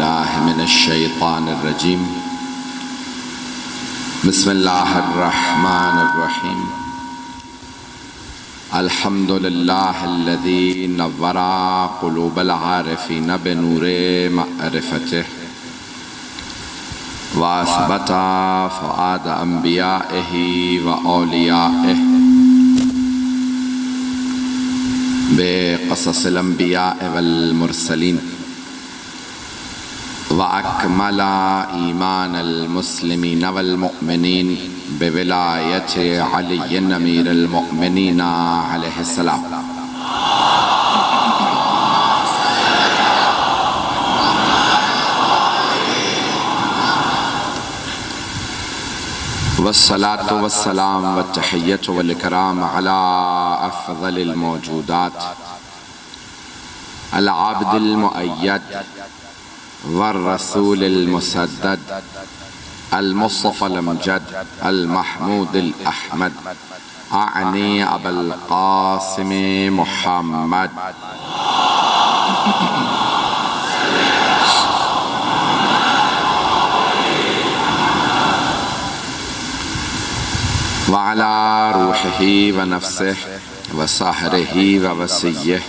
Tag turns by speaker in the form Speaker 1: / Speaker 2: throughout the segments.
Speaker 1: बिल्लाहि मिनश्शैतानिर्रजीम बिस्मिल्लाहिर्रहमानिर्रहीम अल्हम्दुलिल्लाहिल्लज़ी नव्वरा क़ुलूबल आरिफ़ीन बिनूरि मअरिफ़तिह व असबता फ़ुआद अंबियाइही व औलियाइही बेक़ससिल अंबियाइ वल मुरसलीन व अकमला ईमानल मुस्लिमीन वल मुअमिनीन बिविलायति अलीय्यिन अमीरुल मुअमिनीन अलैहिस्सलाम। वस्सलातु वस्सलाम वत्तहिय्यतु वल इकराम अला अफ़ज़लिल मौजूदात अल आब्दिल मुअय्यद वर रसूलिल मुसद्दद अल मुस्तफ़ल अमजद अल महमूदिल अहमद आनी अबुल क़ासिम मुहम्मद व अला रूहिही व नफ्सिही व साहरिही व वसिय्यिही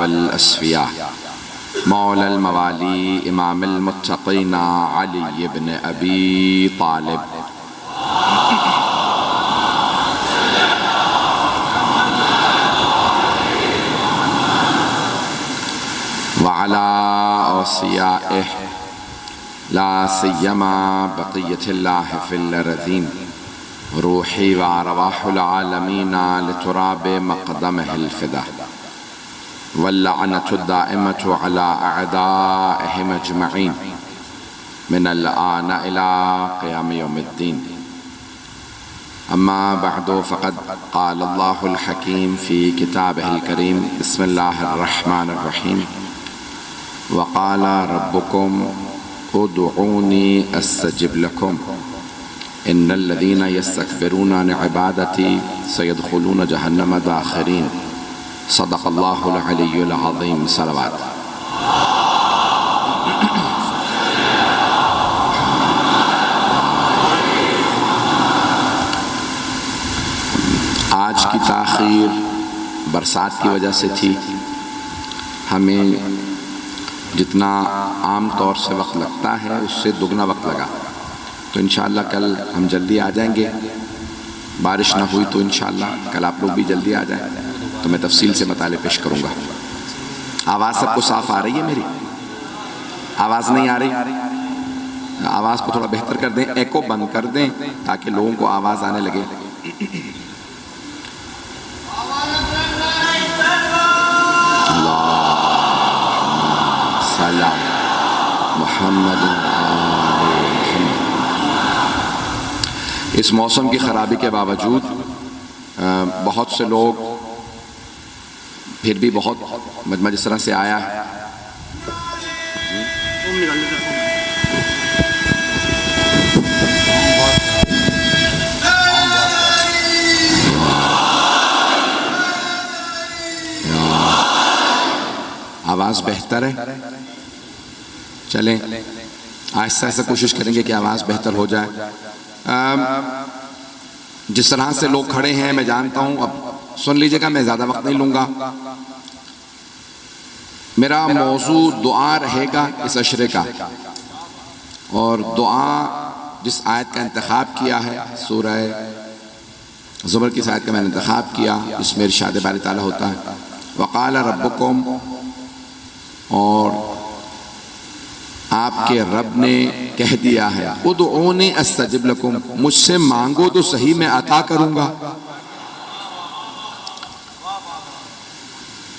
Speaker 1: वल अस्फ़िया मौलल मवाली इमामुल मुत्तक़ीन अली इब्न अबी तालिब व अला औसियाइही ला सिय्यमा बक़िय्यतिल्लाहि फ़िल अर्ज़ीन रूही व अरवाहुल आलमीन लितुराब मक़दमिहिल फ़िदा वल्लअनतु दाइमतु अला अअदाइहिम अजमईन मिनल आन इला क़ियाम यौमिद्दीन। अम्मा बअदु फ़क़द क़ालल्लाहुल हकीम फ़ी किताबिहिल करीम बिस्मिल्लाहिर्रहमानिर्रहीम व क़ाल रब्बुकुम उदऊनी अस्तजिब लकुम इन्नल्लज़ीना यस्तकबिरूना अन इबादती सयदखुलून जहन्नम दाखिरीन। सदक़ल्लाहुल अलियुल अज़ीम। सलवात। आज की ताख़ीर बरसात की वजह से थी। हमें जितना आम तौर से वक्त लगता है उससे दुगना वक्त लगा, तो इंशाअल्लाह कल हम जल्दी आ जाएंगे। बारिश ना हुई तो इंशाअल्लाह कल आप लोग भी जल्दी आ जाएं, तो मैं तफसील से मताले पेश करूँगा। आवाज़ सबको साफ आ रही है? मेरी आवाज़ नहीं आ रही? आवाज़ को थोड़ा बेहतर कर दें, एको बंद कर दें ताकि लोगों को आवाज़ आने लगे। इस मौसम की ख़राबी के बावजूद बहुत से लोग फिर भी बहुत मजमा जिस तरह से आया है। आवाज़ बेहतर है? चलें आहिस्ता आहिस्ता कोशिश करेंगे कि आवाज़ बेहतर हो जाए। जिस तरह से लोग खड़े हैं मैं जानता हूँ, अब सुन लीजिएगा, मैं ज़्यादा वक्त नहीं लूँगा। मेरा मौजू दुआ रहेगा इस अशरे का, और दुआ जिस आयत का इंतखाब किया है सूरह ज़ुमर की आयत का मैंने इंतखाब किया, इसमें इरशाद बारी ताला होता है वक़ाल रब्बुकुम, और आपके रब ने कह दिया है उदऊनी अस्तजिब लकुम, मुझसे मांगो तो सही मैं अता करूंगा।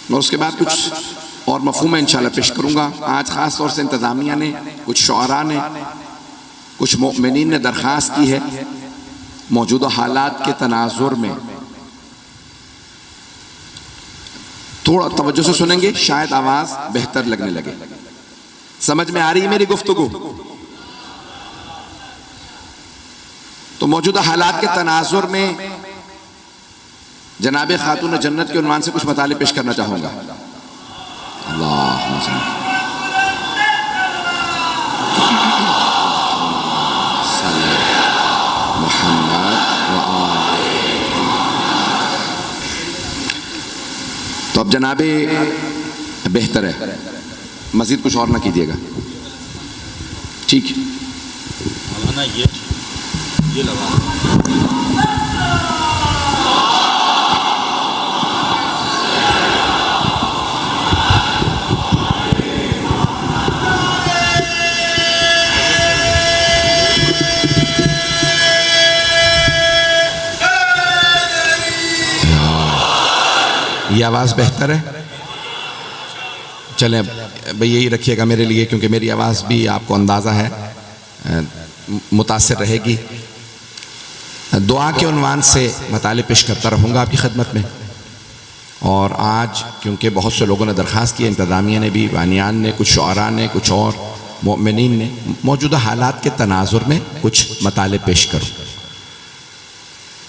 Speaker 1: और उसके बाद कुछ और मफ़हूम इंशाअल्लाह पेश करूंगा। आज ख़ास तौर से इंतज़ामिया ने, कुछ शुअरा ने, कुछ मुअमिनीन ने दरख्वास्त की है मौजूदा हालात के तनाजुर में थोड़ा तवज्जो से सुनेंगे, शायद आवाज़ बेहतर लगने लगे। समझ में आ रही है मेरी गुफ्तगू? तो मौजूदा हालात के तनाजुर में जनाब खातून जन्नत के उन्वान से कुछ मताले पेश करना चाहूंगा। अल्लाह जनाबे बेहतर है, मज़ीद कुछ और ना कीजिएगा, ठीक है?
Speaker 2: मौलाना ये लगा
Speaker 1: ये आवाज़ बेहतर है? चलें भाई यही रखिएगा मेरे लिए, क्योंकि मेरी आवाज़ भी आपको अंदाज़ा है मुतासिर रहेगी। दुआ के उन्वान से मताले पेश करता रहूँगा आपकी खिदमत में। और आज क्योंकि बहुत से लोगों ने दरख्वास्त की, इंतज़ामिया ने भी, बानियान ने, कुछ शुअरा ने, कुछ और मोमिनीन ने, मौजूदा हालात के तनाजुर में कुछ मताले पेश करूँ।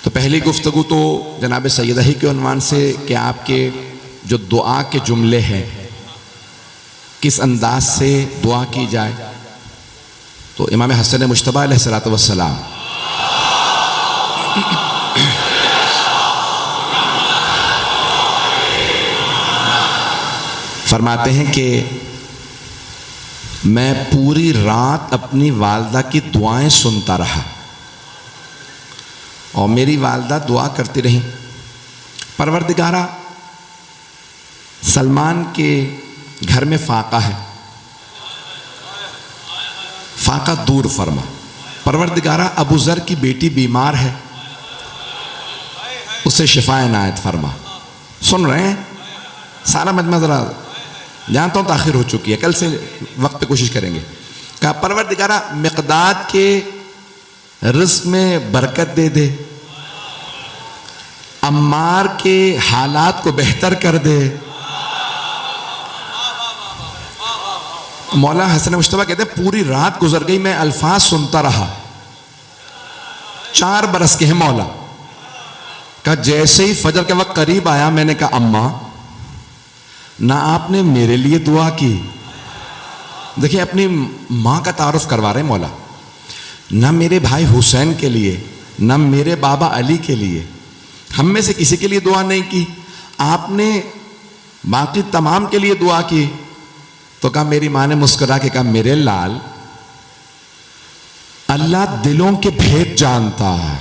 Speaker 1: तो पहली गुफ्तगू तो जनाब सैयदा ही के उन्वान से कि आपके जो दुआ के जुमले हैं किस अंदाज से दुआ की जाए। तो इमाम हसन मुश्तबा अलैहिस्सलातु वस्सलाम फरमाते हैं कि मैं पूरी रात अपनी वालदा की दुआएं सुनता रहा और मेरी वालदा दुआ करती रही, परवरदिगारा सलमान के घर में फाका है, फाका दूर फरमा। परवरदिगारा अबू ज़र की बेटी बीमार है, उसे शिफा इनायत फरमा। सुन रहे हैं सारा मजमा? ज़रा जानता हूँ ताखिर हो चुकी है, कल से वक्त पे कोशिश करेंगे। कहा परवरदिगारा मिक़दाद के रिज़्क़ में बरकत दे दे, अम्मार के हालात को बेहतर कर दे। मौला हसन मुश्तबा कहते हैं पूरी रात गुजर गई, मैं अल्फाज सुनता रहा। 4 बरस के हैं मौला। कहा जैसे ही फजर के वक्त करीब आया, मैंने कहा अम्मा ना आपने मेरे लिए दुआ की। देखिए अपनी माँ का तारुफ करवा रहे मौला। ना मेरे भाई हुसैन के लिए, ना मेरे बाबा अली के लिए, हम में से किसी के लिए दुआ नहीं की, आपने बाकी तमाम के लिए दुआ की। तो कहा, मेरी माँ ने मुस्कुरा के कहा, मेरे लाल अल्लाह दिलों के भेद जानता है।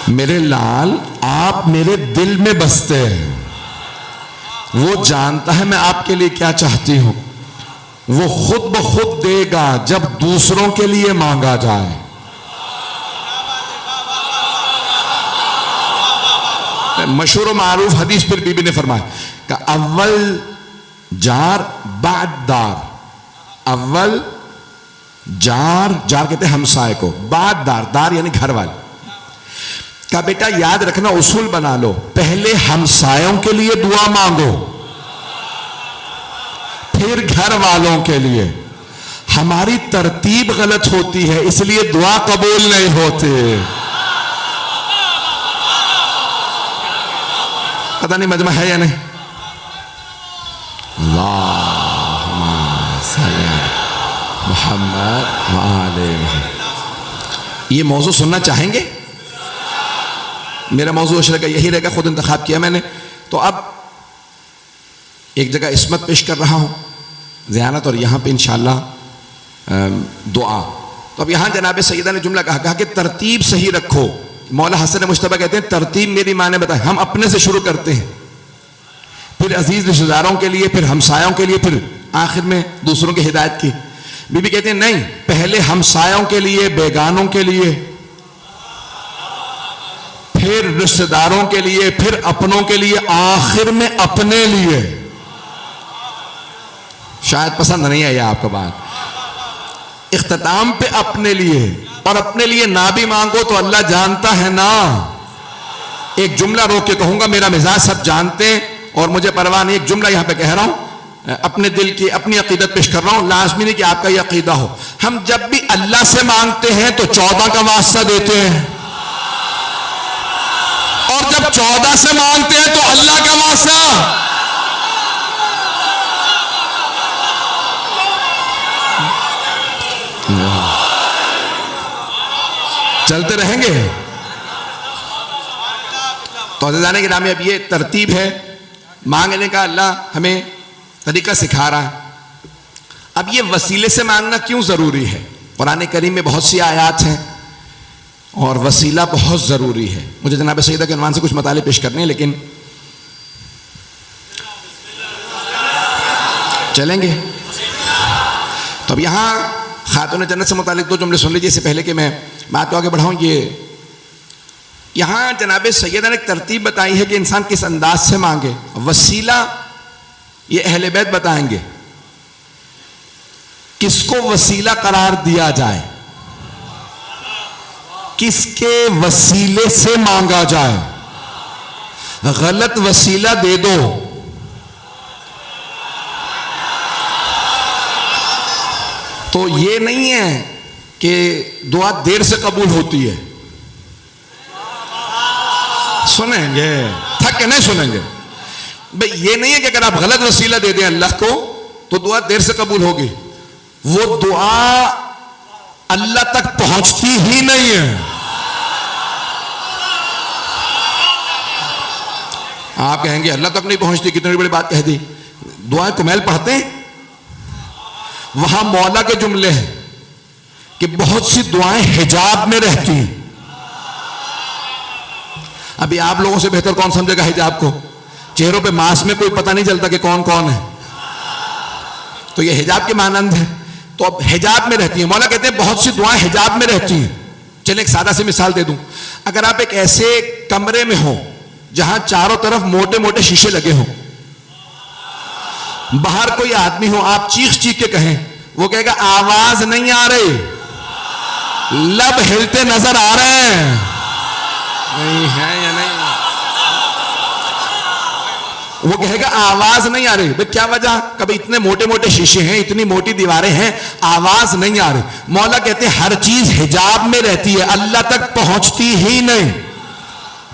Speaker 1: मेरे लाल आप मेरे दिल में बसते हैं, वो जानता है मैं आपके लिए क्या चाहती हूं। वो खुद ब खुद देगा जब दूसरों के लिए मांगा जाए। मशहूर व मारूफ हदीस फिर बीबी ने फरमाया कि अव्वल जार बाद दार, अव्वल जार, जार कहते हैं हमसाए को, बाद दार, दार यानी घर वाले। का बेटा याद रखना, उसूल बना लो, पहले हमसायों के लिए दुआ मांगो, फिर घर वालों के लिए। हमारी तरतीब गलत होती है, इसलिए दुआ कबूल नहीं होती। पता नहीं मजमा है या नहीं। अल्लाहुम्मा सल्ली अला मुहम्मद व आले मुहम्मद। ये मौजू सुनना चाहेंगे? मेरा मौजू अशरा का यही रहेगा, खुद इंतखाब किया मैंने। तो अब एक जगह इस्मत पेश कर रहा हूं, ज़ियारत, और यहाँ पे इंशाअल्लाह दुआ। तो अब यहाँ जनाब सैयदा ने जुमला कहा कि तरतीब सही रखो। मौला हसन मुश्तबा कहते हैं तरतीब मेरी माँ ने बताई, हम अपने से शुरू करते हैं, फिर अजीज रिश्तेदारों के लिए, फिर हमसायों के लिए, फिर आखिर में दूसरों की हिदायत की। बीबी कहते हैं नहीं, पहले हमसायों के लिए, बेगानों के लिए, फिर रिश्तेदारों के लिए, फिर अपनों के लिए, आखिर में अपने लिए। शायद पसंद नहीं आई आपको बात। इख्तिताम पे अपने लिए, और अपने लिए ना भी मांगो तो अल्लाह जानता है ना। एक जुमला रोक के कहूंगा, मेरा मिजाज सब जानते हैं और मुझे परवाह नहीं। एक जुमला यहां पे कह रहा हूं, अपने दिल की अपनी अकीदत पेश कर रहा हूं, लाजमी नहीं कि आपका यह अकीदा हो। हम जब भी अल्लाह से मांगते हैं तो 14 का वास्ता देते हैं, और जब 14 से मांगते हैं तो अल्लाह का वास्ता। चलते रहेंगे। तो अज़ीज़ान गिरामी, अब ये तरतीब है मांगने का, अल्लाह हमें तरीका सिखा रहा है। अब ये वसीले से मांगना क्यों ज़रूरी है? कुरान करीम में बहुत सी आयात हैं और वसीला बहुत ज़रूरी है। मुझे जनाब सईदा के उन्वान से कुछ मताले पेश करने हैं, लेकिन चलेंगे। तो अब यहाँ खातून जन्नत से मुतालिक दो जुमले सुन लीजिए इससे पहले कि मैं बात को आगे बढ़ाऊँ। ये यहाँ जनाब सैयदा ने एक तरतीब बताई है कि इंसान किस अंदाज से मांगे। वसीला ये अहले बैत बताएंगे किसको वसीला करार दिया जाए, किसके वसीले से मांगा जाए। गलत वसीला दे दो तो ये नहीं है कि दुआ देर से कबूल होती है। सुनेंगे, थक के नहीं सुनेंगे भाई। ये नहीं है कि अगर आप गलत वसीला दे दें अल्लाह को तो दुआ देर से कबूल होगी। वो दुआ अल्लाह तक पहुंचती ही नहीं है। आप कहेंगे अल्लाह तक नहीं पहुंचती, कितनी बड़ी बात कह दी। दुआएं कुमैल पढ़ते हैं, वहां मौला के जुमले हैं कि बहुत सी दुआएं हिजाब में रहती हैं। अभी आप लोगों से बेहतर कौन समझेगा हिजाब को? चेहरों पे मास्क में कोई पता नहीं चलता कि कौन कौन है। तो ये हिजाब के मानंद है। तो अब हिजाब में रहती है। मौला कहते हैं बहुत सी दुआएं हिजाब में रहती हैं। चलिए एक सादा सी मिसाल दे दूं। अगर आप एक ऐसे कमरे में हो जहां चारों तरफ मोटे मोटे शीशे लगे हों, बाहर कोई आदमी हो, आप चीख चीख के कहें, वो कहेगा आवाज नहीं आ रही, लब हिलते नजर आ रहे हैं, नहीं है या नहीं। वो कहेगा आवाज नहीं आ रही। भाई क्या वजह? कभी इतने मोटे मोटे शीशे हैं, इतनी मोटी दीवारें हैं, आवाज नहीं आ रही। मौला कहते हैं हर चीज हिजाब में रहती है, अल्लाह तक पहुंचती ही नहीं।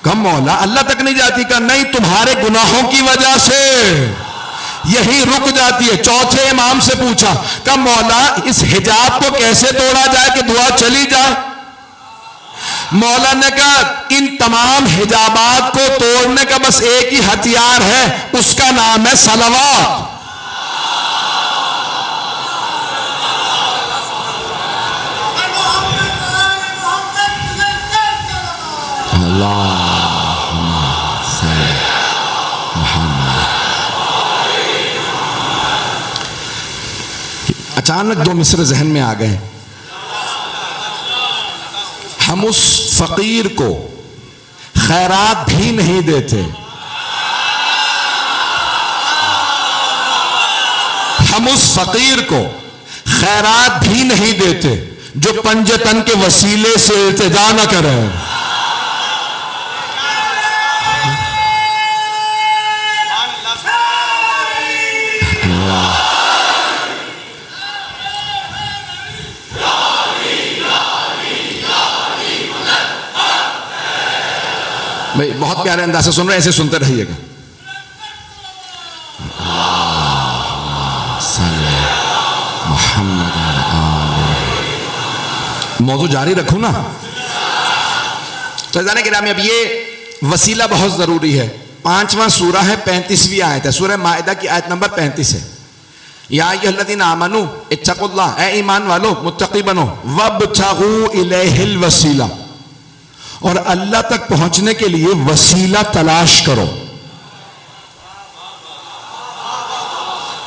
Speaker 1: कम मौला अल्लाह तक नहीं जाती? का नहीं, तुम्हारे गुनाहों की वजह से यही रुक जाती है। चौथे इमाम से पूछा, कब मौला इस हिजाब को कैसे तोड़ा जाए कि दुआ चली जाए? मौला ने कहा इन तमाम हिजाबात को तोड़ने का बस एक ही हथियार है, उसका नाम है सलवात। अचानक दो मिसरे जहन में आ गए। हम उस फकीर को खैरात भी नहीं देते, हम उस फकीर को खैरात भी नहीं देते जो पंजतन के वसीले से इल्तिजा न करे। भाई बहुत प्यारे अंदाज से सुन रहे हैं, ऐसे सुनते रहिएगा। मौजू जारी रखूं ना। तो जाने के नाम अब ये वसीला बहुत जरूरी है। 5वां सूरा है, 35वीं आयत है, सूरह माइदा की आयत नंबर 35 है। या अय्युहल्लज़ीना आमनू इत्तक़ुल्लाह, ए ईमान वालो मुत्तक़ी बनो, वब्तग़ू इलैहिल वसीला, और अल्लाह तक पहुंचने के लिए वसीला तलाश करो।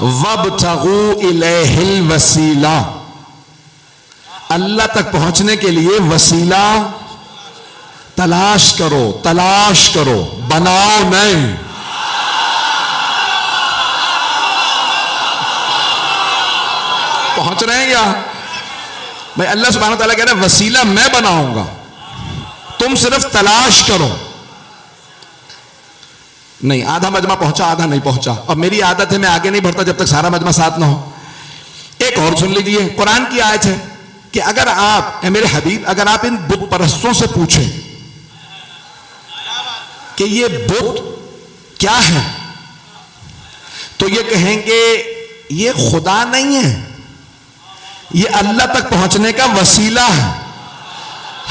Speaker 1: वब्तग़ू इलैहिल वसीला, अल्लाह तक पहुंचने के लिए वसीला तलाश करो, तलाश करो, बनाओ नहीं। पहुंच रहे हैं क्या भाई? अल्लाह सुब्हानहू व तआला कह रहे हैं वसीला मैं बनाऊंगा, तुम सिर्फ तलाश करो। नहीं, आधा मजमा पहुंचा, आधा नहीं पहुंचा। अब मेरी आदत है मैं आगे नहीं बढ़ता जब तक सारा मजमा साथ ना हो। एक और सुन लीजिए, कुरान की आयत है कि अगर आप, मेरे हबीब, अगर आप इन बुत परस्तों से पूछें कि ये बुत क्या है, तो ये कहेंगे ये खुदा नहीं है, ये अल्लाह तक पहुंचने का वसीला है।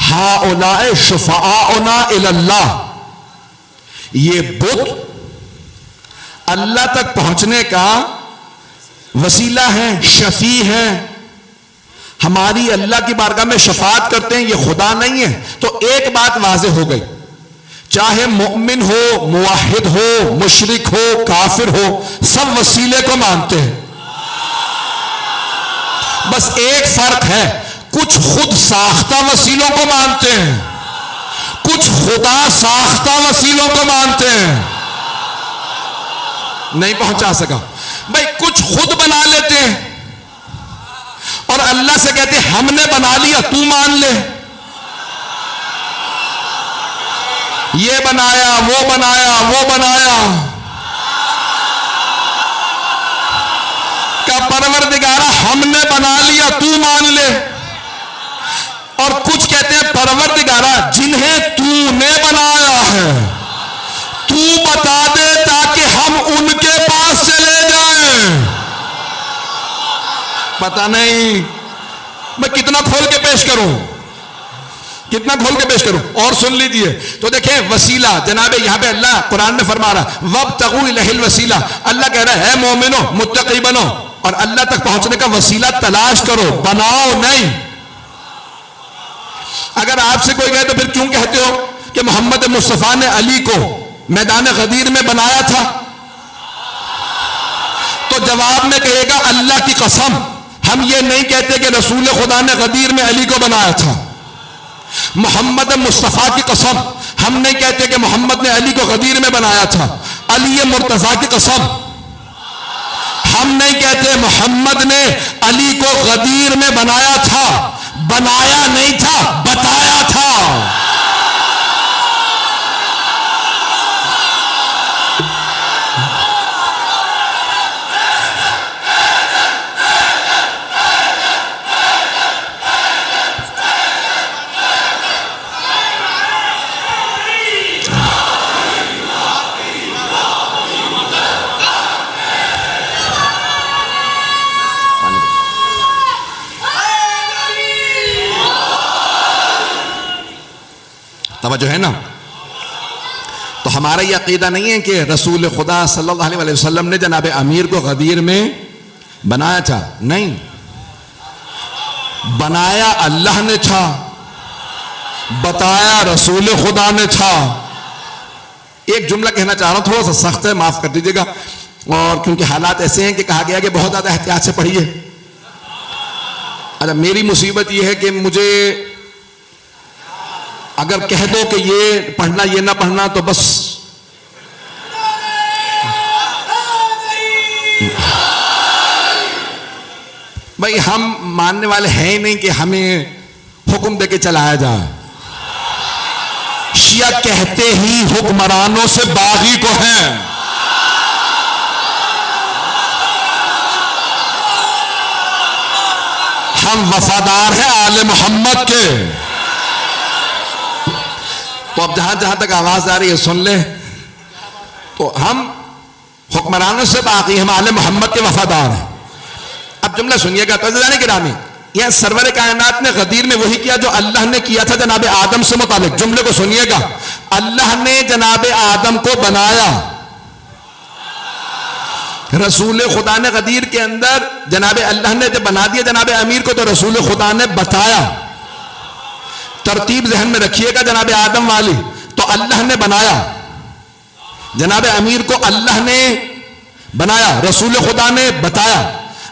Speaker 1: हाउलाए शुफाउना इल्लाह,
Speaker 3: ये बुत अल्लाह तक पहुंचने का वसीला है, शफी है, हमारी अल्लाह की बारगाह में शफात करते हैं, ये खुदा नहीं है। तो एक बात वाज़ेह हो गई, चाहे मोमिन हो, मुवाहिद हो, मुशरिक हो, काफिर हो, सब वसीले को मानते हैं। बस एक फर्क है, कुछ खुद साख्ता वसीलों को मानते हैं, कुछ खुदा साख्ता वसीलों को मानते हैं। नहीं पहुंचा सका भाई, कुछ खुद बना लेते हैं और अल्लाह से कहते हैं हमने बना लिया, तू मान ले। ये बनाया, वो बनाया, वो बनाया, का परवरदिगारा हमने बना लिया, तू मान ले। और कुछ कहते हैं परवरदिगारा जिन्हें तूने बनाया है तू बता दे ताकि हम उनके पास चले जाएं। पता नहीं मैं कितना खोल के पेश करूं, कितना खोल के पेश करूं। और सुन लीजिए तो देखिए वसीला, जनाबे यहां पे अल्लाह कुरान में फरमा रहा वब्तगू इलैहिल वसीला, अल्लाह कह रहा है मोमिनो मुत्तकी बनो और अल्लाह तक पहुंचने का वसीला तलाश करो, बनाओ नहीं। अगर आपसे कोई कहे तो फिर क्यों कहते हो कि मोहम्मद मुस्तफा ने अली को मैदान गदीर में बनाया था, तो जवाब में कहेगा अल्लाह की कसम हम ये नहीं कहते कि रसूल खुदा ने गदीर में अली को बनाया था। मोहम्मद मुस्तफा की कसम हम नहीं कहते कि मोहम्मद ने अली को गदीर में बनाया था। अली मुर्तजा की कसम हम नहीं कहते मोहम्मद ने अली को गदीर में बनाया था, बनाया नहीं था, बताया था। तवज्जो है ना। तो हमारा यह अकीदा नहीं है कि रसूल खुदा सल्लल्लाहु अलैहि वसल्लम ने जनाब अमीर को गदीर में बनाया था, नहीं, बनाया अल्लाह ने था, बताया रसूल खुदा ने था। एक जुमला कहना चाह रहा हूं, थोड़ा सा सख्त है, माफ कर दीजिएगा, और क्योंकि हालात ऐसे हैं कि कहा गया कि बहुत ज्यादा एहतियात से पढ़िए। अच्छा, मेरी मुसीबत यह है कि मुझे अगर कह दो कि ये पढ़ना ये ना पढ़ना तो बस भाई हम मानने वाले हैं ही नहीं कि हमें हुक्म देके चलाया जाए। शिया कहते ही हुक्मरानों से बागी को हैं। हम वफादार हैं आले मोहम्मद के। तो अब जहां जहां तक आवाज आ रही है सुन ले, तो हम हुक्मरानों से बाकी, हम आले मोहम्मद के वफादार हैं। अब जुमला सुनिएगा तो जाने गिरामी, यह सरवर कायनात ने गदीर में वही किया जो अल्लाह ने किया था जनाब आदम से मुतालिक। जुमले को सुनिएगा, अल्लाह ने जनाब आदम को बनाया, रसूल खुदा ने गदीर के अंदर जनाब अल्लाह ने जब बना दिया जनाब अमीर को तो रसूल खुदा ने बताया। तरतीब जहन में रखिएगा जनाब आदम वाली, तो अल्लाह ने बनाया, जनाब अमीर को अल्लाह ने बनाया, रसूल खुदा ने बताया।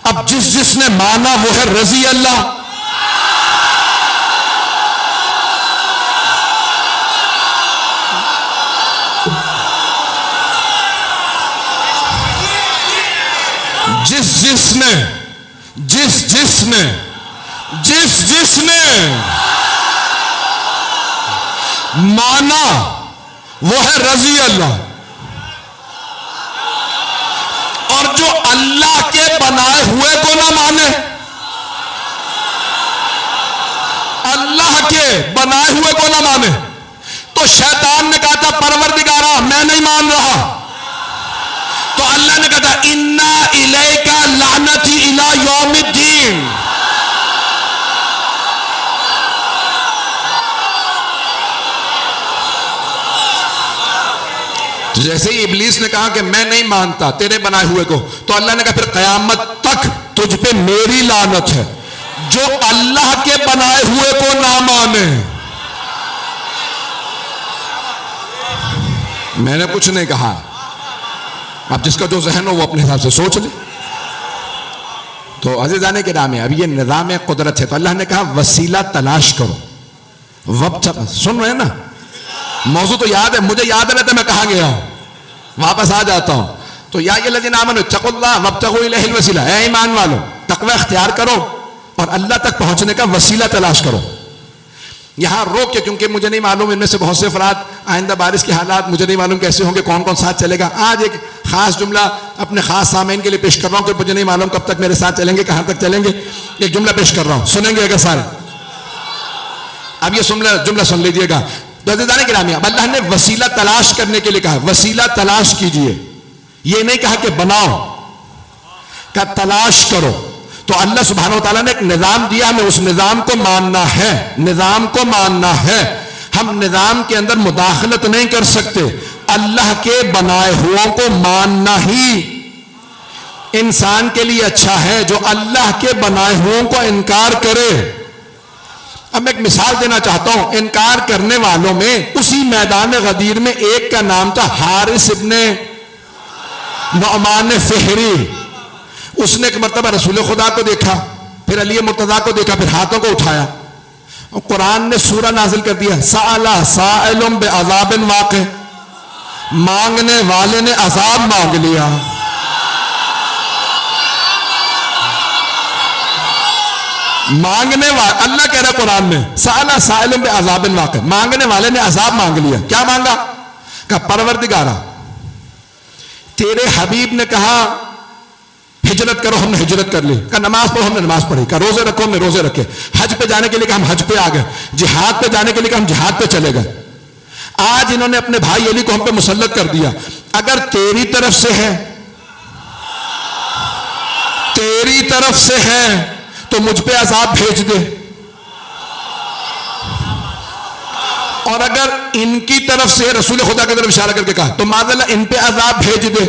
Speaker 3: अब जिस जिसने माना वो है रजी अल्लाह। जिस जिसने माना वो है रजी अल्लाह। और जो अल्लाह के बनाए हुए को ना माने, अल्लाह के बनाए हुए को ना माने, तो शैतान ने कहा था परवरदिगारा मैं नहीं मान रहा, तो अल्लाह ने कहा था इन्ना इलैका लानती इला यौमिद्दीन। जैसे ही इब्लीस ने कहा कि मैं नहीं मानता तेरे बनाए हुए को, तो अल्लाह ने कहा फिर कयामत तक तुझ पे मेरी लानत है जो अल्लाह के बनाए हुए को ना माने। मैंने कुछ नहीं कहा, अब जिसका जो जहन हो वो अपने हिसाब से सोच ले। तो अज़ीज़ाने के नाम है, अब ये निज़ाम कुदरत है, तो अल्लाह ने कहा वसीला तलाश करो। वक्त सुन रहे हैं ना, मौजू तो याद है, मुझे याद रहता मैं कहाँ गया हूं, वापस आ जाता हूं। तो या यल्लज़ीना आमनू इत्तक़ुल्लाह वब्तग़ू इलैहिल वसीला, ऐ ईमान वालों तक़वा इख्तियार करो और अल्लाह तक पहुंचने का वसीला तलाश करो। यहां रोक के, क्योंकि मुझे नहीं मालूम इनमें से बहुत से अफराद आइंदा बारिश के हालात मुझे नहीं मालूम कैसे होंगे, कौन कौन साथ चलेगा। आज एक खास जुमला अपने खास सामीन के लिए पेश कर रहा हूं कि मुझे नहीं मालूम कब तक मेरे साथ चलेंगे, कहां तक चलेंगे। एक जुमला पेश कर रहा हूं, सुनेंगे अगर सारे। अब ये जुमला सुन लीजिएगा। तो अज़ीज़ाने गिरामी, अब अल्लाह ने वसीला तलाश करने के लिए कहा, वसीला तलाश कीजिए, ये नहीं कहा कि बनाओ, का तलाश करो। तो अल्लाह सुब्हानहू व तआला ने एक निज़ाम दिया, हमें उस निज़ाम को मानना है, निज़ाम को मानना है। हम निज़ाम के अंदर मुदाखलत नहीं कर सकते, अल्लाह के बनाए हुओं को मानना ही इंसान के लिए अच्छा है। जो अल्लाह के बनाए हुओं को इनकार करे, अब मैं एक मिसाल देना चाहता हूं, इनकार करने वालों में उसी मैदान गदीर में एक का नाम था हारिस इब्ने नुअमान फ़िहरी। उसने एक मर्तबा रसूल खुदा को देखा, फिर अली मुर्तज़ा को देखा, फिर हाथों को उठाया और कुरान ने सूरा नाजिल कर दिया, साअला साइलुम बिअज़ाबिन वाक़ि, मांगने वाले ने अज़ाब मांग लिया। मांगने वाले, अल्लाह कह रहा कुरान में, साला साइलुम बिअज़ाबिन वाक़ि, मांगने वाले ने अज़ाब मांग लिया। क्या मांगा? कहा परवरदिगारा तेरे हबीब ने कहा हिजरत करो, हमने हिजरत कर ली। कहा नमाज पढ़ो, हमने नमाज पढ़ी। कहा रोजे रखो, हमने रोजे रखे। हज पे जाने के लिए कहा हम हज पे आ गए। जिहाद पे जाने के लिए कहा हम जिहाद पे चले गए। आज इन्होंने अपने भाई अली को हम पे मुसल्लत कर दिया। अगर तेरी तरफ से है, तेरी तरफ से है तो मुझ पे अज़ाब भेज दे, और अगर इनकी तरफ से, रसूल खुदा की तरफ इशारा करके कहा, तो माज़अल्लाह इन पे अज़ाब भेज दे।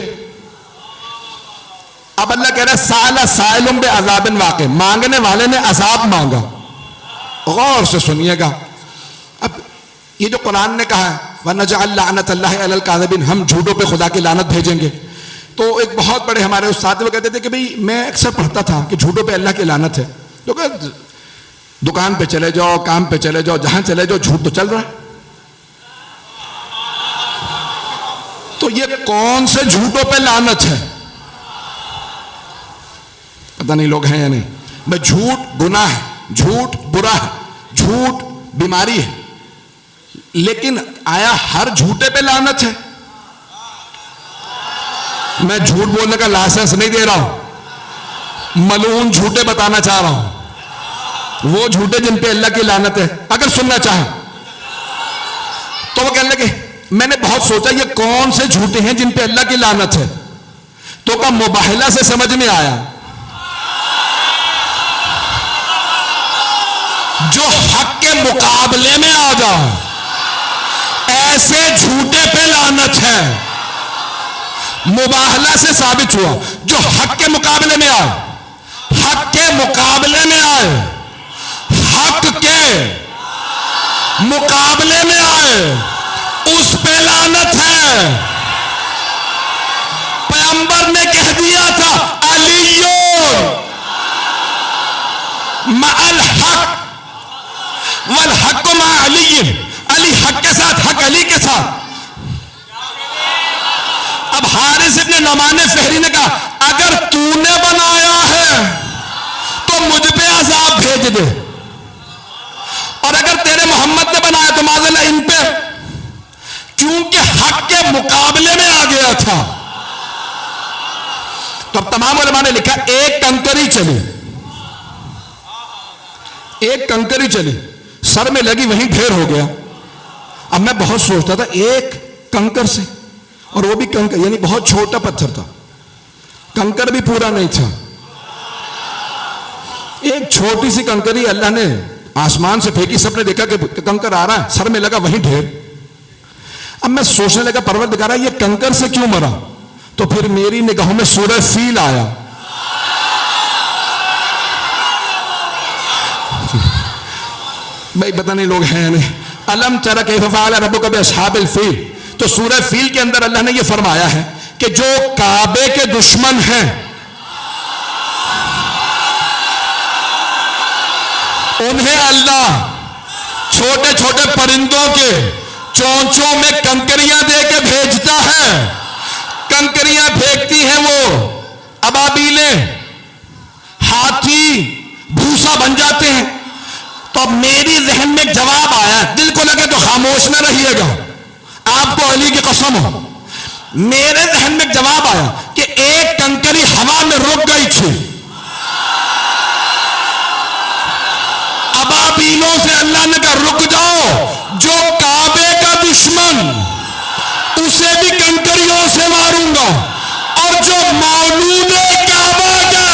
Speaker 3: अब अल्लाह कह रहा है साला साइलुम बिअज़ाबिन वाक़ि, मांगने वाले ने अज़ाब मांगा। गौर से सुनिएगा, अब ये जो कुरान ने कहा है वनजअल लअनतल्लाहि अलल काज़िबिन, हम झूठों पे खुदा की लानत भेजेंगे। तो एक बहुत बड़े हमारे उस्ताद वो कहते थे कि भाई मैं अक्सर पढ़ता था कि झूठों पे अल्लाह की लानत है। तो दुकान पे चले जाओ, काम पे चले जाओ, जहां चले जाओ झूठ तो चल रहा है। तो ये कौन से झूठों पे लानत है? पता नहीं लोग हैं या नहीं। भाई झूठ गुनाह है, झूठ बुरा है, झूठ बीमारी है, लेकिन आया हर झूठे पे लानत है? मैं झूठ बोलने का लाइसेंस नहीं दे रहा हूं, मलून झूठे बताना चाह रहा हूं, वो झूठे जिन पे अल्लाह की लानत है। अगर सुनना चाहे तो वो कहने लगे मैंने बहुत सोचा ये कौन से झूठे हैं जिन पे अल्लाह की लानत है। तो का मुबाहिला से समझ में आया, जो हक के मुकाबले में आ जाए ऐसे झूठे पे लानत है। मुबाहला से साबित हुआ जो हक के मुकाबले में आए, हक के मुकाबले में आए, हक के मुकाबले में आए, उस पे लानत है। पैगंबर ने कह दिया था अलियुन मअल हक वल हक मा अली, अली हक के साथ, हक अली के साथ। अब हारिस इब्ने नुअमान फ़िहरी ने कहा अगर तूने बनाया है तो मुझ पे अज़ाब भेज दे, और अगर तेरे मोहम्मद ने बनाया तो माज़अल्लाह इन पे, क्योंकि हक के मुकाबले में आ गया था। तो अब तमाम उलमा ने लिखा एक कंकरी चली, एक कंकरी चली, सर में लगी वहीं ढेर हो गया। अब मैं बहुत सोचता था एक कंकर से, और वो भी कंकर यानी बहुत छोटा पत्थर था, कंकर भी पूरा नहीं था, एक छोटी सी कंकरी अल्लाह ने आसमान से फेंकी, सबने देखा कि कंकर आ रहा है, सर में लगा वहीं ढेर। अब मैं सोचने लगा परवरदिगार ये कंकर से क्यों मरा, तो फिर मेरी निगाहों में सूरह फील आया। भाई पता नहीं लोग हैं नहीं। अलम तरा कैफ़ फ़अल रब्बुका बिअस्हाबिल फील, तो सूरह फील के अंदर अल्लाह ने यह फरमाया है कि जो काबे के दुश्मन हैं उन्हें अल्लाह छोटे छोटे परिंदों के चोंचों में कंकरियां दे के भेजता है। कंकरियां फेंकती हैं वो अबाबीलें, हाथी भूसा बन जाते हैं। तो मेरी जहन में एक जवाब आया, दिल को लगे तो खामोश न रहिएगा, आपको अली की कसम हो। मेरे जहन में एक जवाब आया कि एक कंकरी हवा में रुक गई थी। अबाबीलों से अल्लाह ने कहा रुक जाओ, जो काबे का दुश्मन उसे भी कंकरियों से मारूंगा, और जो मौलूद काबा का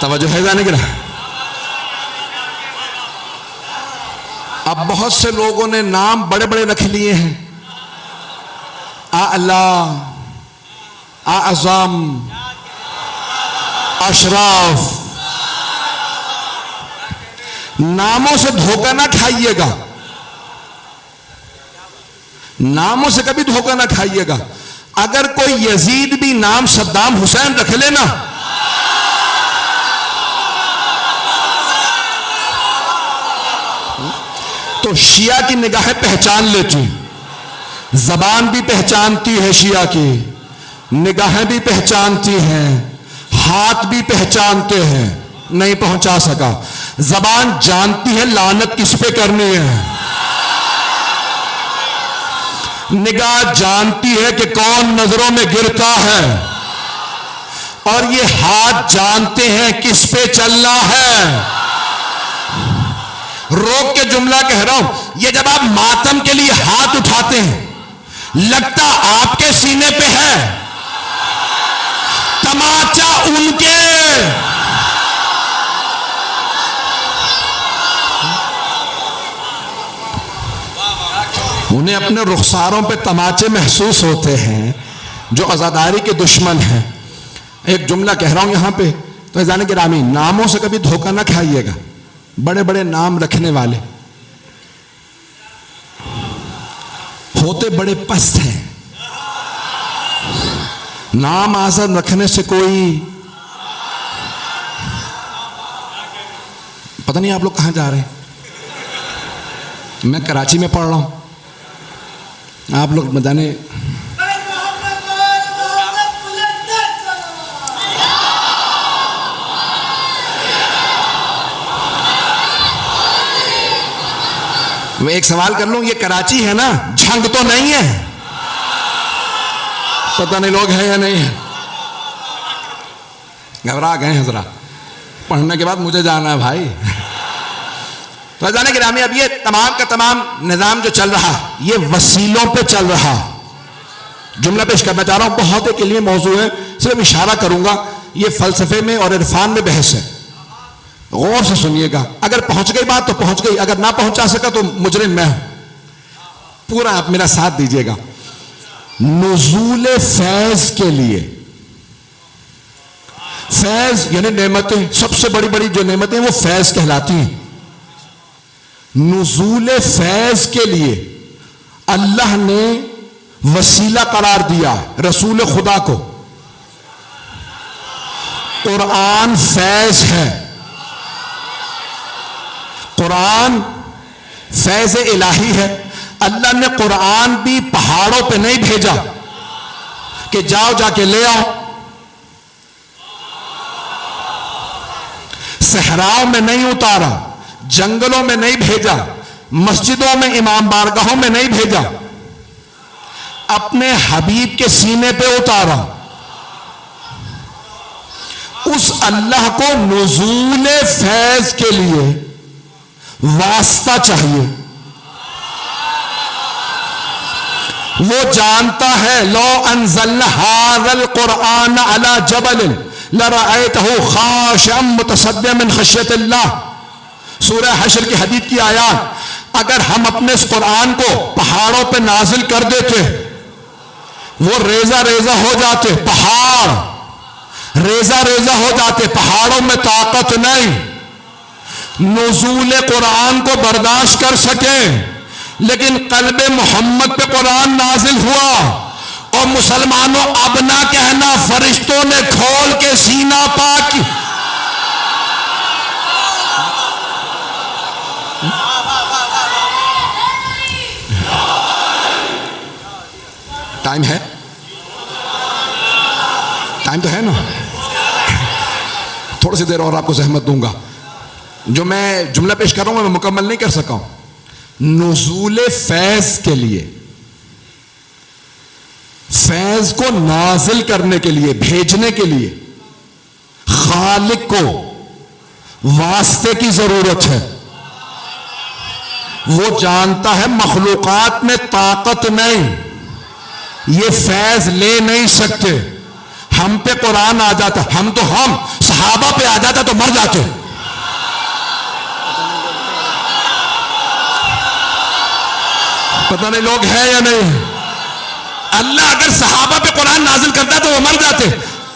Speaker 3: तवज्जो है जाने की ना। अब बहुत से लोगों ने नाम बड़े बड़े रख लिए हैं, आला, आज़म, अशराफ। नामों से धोखा ना खाइएगा, नामों से कभी धोखा ना खाइएगा। अगर कोई यजीद भी नाम सद्दाम हुसैन रख लेना, तो शिया की निगाहें पहचान लेती, जबान भी पहचानती है, शिया की निगाहें भी पहचानती हैं, हाथ भी पहचानते हैं। नहीं पहुंचा सका, जबान जानती है लानत किस पे करनी है, निगाह जानती है कि कौन नजरों में गिरता है, और ये हाथ जानते हैं किस पे चलना है। रोक के जुमला कह रहा हूं, ये जब आप मातम के लिए हाथ उठाते हैं, लगता आपके सीने पे है, तमाचा उनके। उन्हें अपने रुखसारों पे तमाचे महसूस होते हैं जो आजादारी के दुश्मन हैं। एक जुमला कह रहा हूं यहां पे, तो जाने गिरामी, नामों से कभी धोखा ना खाइएगा। बड़े बड़े नाम रखने वाले होते बड़े पस्त हैं। नाम आज़म रखने से कोई, पता नहीं आप लोग कहां जा रहे हैं। मैं कराची में पढ़ रहा हूं, आप लोग बताने। मैं एक सवाल कर लूं, ये कराची है ना, झंग तो नहीं है? पता नहीं लोग हैं या नहीं है, घबरा गए हैं जरा। पढ़ने के बाद मुझे जाना है भाई। तो जाने के नाम, अब ये तमाम का तमाम निज़ाम जो चल रहा, ये वसीलों पे चल रहा। जुमला पेश करना चाह रहा हूं, बहुत के लिए मौजू है, सिर्फ इशारा करूंगा। ये फलसफे में और इरफान में बहस है, गौर से सुनिएगा। अगर पहुंच गई बात तो पहुंच गई, अगर ना पहुंचा सका तो मुजरिम मैं हूं। पूरा आप मेरा साथ दीजिएगा। नुज़ूल फैज के लिए, फैज यानी नेमतें, सबसे बड़ी बड़ी जो नेमतें वो फैज कहलाती हैं। नुज़ूल फैज के लिए अल्लाह ने वसीला करार दिया रसूल खुदा को। कुरान फैज है, कुरान फैज इलाही है। अल्लाह ने कुरान भी पहाड़ों पे नहीं भेजा कि जाओ जाके ले आओ, सहराओं में नहीं उतारा, जंगलों में नहीं भेजा, मस्जिदों में, इमाम बारगाहों में नहीं भेजा, अपने हबीब के सीने पे उतारा। उस अल्लाह को नुज़ूल फैज के लिए वास्ता चाहिए। वो जानता है लो अनज़लना हाज़ल कुरआन अला जबलिन लरअयतहु खाशिअम मुतसद्दिअम मिन खश्यतिल्लाह, सूरह हश्र की हदीस की आयत। अगर हम अपने इस कुरान को पहाड़ों पे नाजिल कर देते, वो रेजा रेजा हो जाते, पहाड़ रेजा रेजा हो जाते, पहाड़ों में ताकत नहीं नुज़ूल कुरान को बर्दाश्त कर सके। लेकिन कल्बे मोहम्मद पे कुरान नाजिल हुआ और मुसलमानों अब ना कहना, फरिश्तों ने खोल के सीना पाक। टाइम है, टाइम तो है ना, थोड़ी सी देर और आपको जहमत दूंगा। जो मैं जुमला पेश कर रहा हूं मैं मुकम्मल नहीं कर सका हूं। नुज़ूल फैज के लिए, फैज को नाजिल करने के लिए, भेजने के लिए खालिक को वास्ते की जरूरत है। वो जानता है मखलूकात में ताकत नहीं, ये फैज ले नहीं सकते। हम पे कुरान आ जाता, हम सहाबा पे आ जाता तो मर जाते। पता नहीं लोग हैं या नहीं। अल्लाह अगर सहाबा पे कुरान नाजिल करता तो वो मर जाते।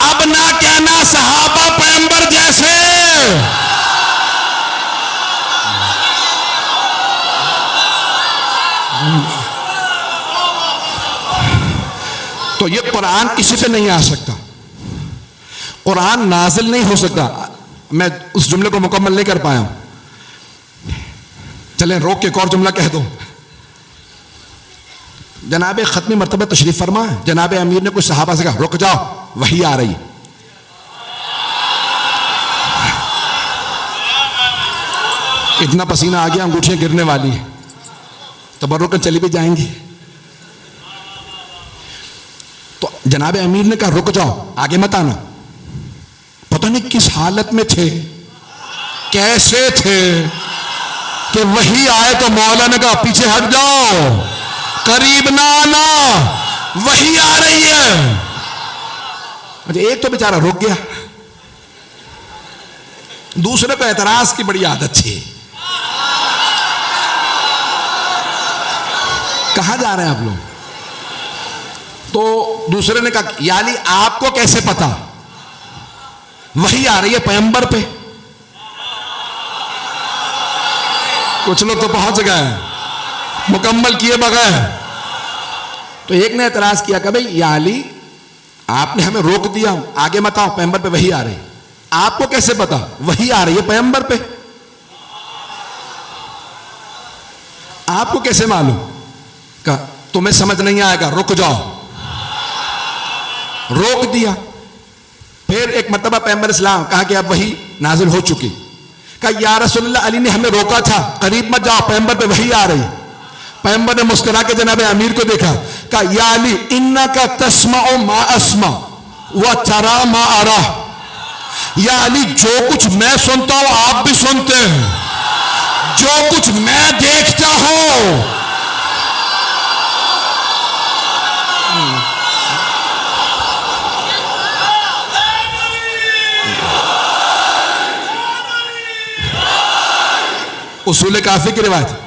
Speaker 3: अब ना कहना सहाबा पैगंबर जैसे। तो ये कुरान किसी पे नहीं आ सकता, कुरान नाजिल नहीं हो सकता। मैं उस जुमले को मुकम्मल नहीं कर पाया हूं, चलें रोक के एक और जुमला कह दो। जनाब खत्मी मर्तबा तशरीफ फरमा, जनाब अमीर ने कुछ सहाबा से कहा रुक जाओ वही आ रही। इतना पसीना आ गया अंगूठियां गिरने वाली है, तबर्रुकन चली भी जाएंगी। तो जनाब अमीर ने कहा रुक जाओ आगे मत आना। पता नहीं किस हालत में थे, कैसे थे कि वही आए तो मौला ने कहा पीछे हट जाओ, करीब ना आना, वही आ रही है। अच्छा एक तो बेचारा रुक गया, दूसरे को एतराज की बड़ी आदत थी। कहां जा रहे हैं आप लोग? तो दूसरे ने कहा यानी आपको कैसे पता? वही आ रही है पैगंबर पे। कुछ लोग तो पहुंच गए मुकम्मल किए बगैर। तो एक ने एतराज किया कि भाई या अली आपने हमें रोक दिया, आगे मत आओ, पैगंबर पे वही आ रही। आपको कैसे पता? वही आ रही है पैगंबर पे, आपको कैसे मालूम? कहा तुम्हें समझ नहीं आएगा, रुक जाओ। रोक दिया। फिर एक मर्तबा पैगंबर इस्लाम कहा कि अब वही नाजिल हो चुकी। कहा या रसूलल्लाह अली ने हमें रोका था, करीब मत जाओ, पैगंबर पे वही आ रही। पैगंबर ने मुस्कुरा के जनाब अमीर को देखा, कहा या अली इन्ना का तस्माओ मा अस्मा व तरा मा अरा। या अली जो कुछ मैं सुनता हूं आप भी सुनते हैं, जो कुछ मैं देखता हूं उसूल काफी की रिवायत।